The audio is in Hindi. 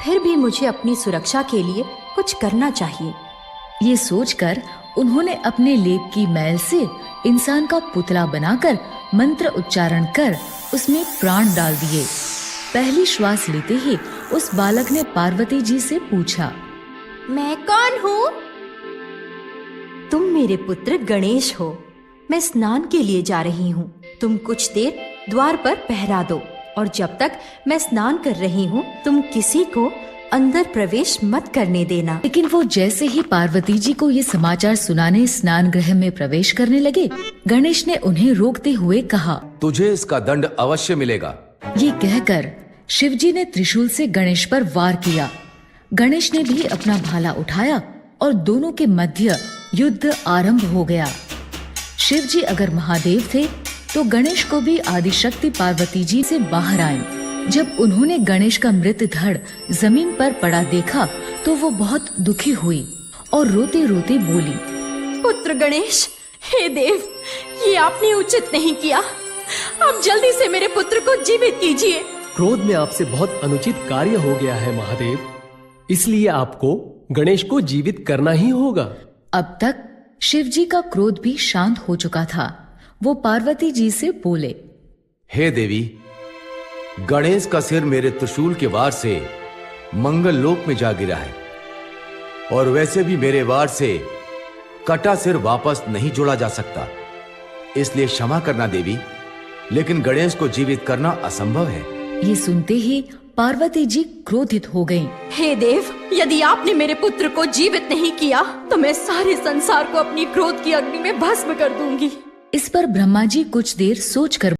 फिर भी मुझे अपनी सुरक्षा के लिए कुछ करना चाहिए। ये सोचकर उन्होंने अपने लेप की मैल से इंसान का पुतला बनाकर मंत्र उच्चारण कर उसमें प्राण डाल दिए। पहली श्वास लेते ही उस बालक ने पार्वती जी से पूछा, मैं कौन हूँ? तुम मेरे पुत्र गणेश हो। मैं स्नान के लिए जा रही हूँ। तुम कुछ देर द्वार पर पहरा दो और जब तक मैं स्नान कर रही हूँ तुम किसी को अंदर प्रवेश मत करने देना। लेकिन वो जैसे ही पार्वती जी को ये समाचार सुनाने स्नान गृह में प्रवेश करने लगे, गणेश ने उन्हें रोकते हुए कहा, तुझे इसका दंड अवश्य मिलेगा। ये कहकर शिवजी ने त्रिशूल से गणेश पर वार किया। गणेश ने भी अपना भाला उठाया और दोनों के मध्य युद्ध आरंभ हो गया। शिवजी अगर महादेव थे तो गणेश को भी आदिशक्ति पार्वती जी से बाहर आई। जब उन्होंने गणेश का मृत धड़ जमीन पर पड़ा देखा तो वो बहुत दुखी हुई और रोते रोते बोली, पुत्र गणेश, हे देव, ये आपने उचित नहीं किया। आप जल्दी से मेरे पुत्र को जीवित कीजिए। क्रोध में आपसे बहुत अनुचित कार्य हो गया है महादेव, इसलिए आपको गणेश को जीवित करना ही होगा। अब तक शिवजी का क्रोध भी शांत हो चुका था। वो पार्वती जी से बोले, हे देवी, गणेश का सिर मेरे त्रिशूल के वार से मंगल लोक में जा गिरा है और वैसे भी मेरे वार से कटा सिर वापस नहीं जोड़ा जा सकता, इसलिए क्षमा करना देवी, लेकिन गणेश को जीवित करना असंभव है। ये सुनते ही पार्वती जी क्रोधित हो गईं। हे देव, यदि आपने मेरे पुत्र को जीवित नहीं किया तो मैं सारे संसार को अपनी क्रोध की अग्नि में भस्म कर दूंगी। इस पर ब्रह्मा जी कुछ देर सोचकर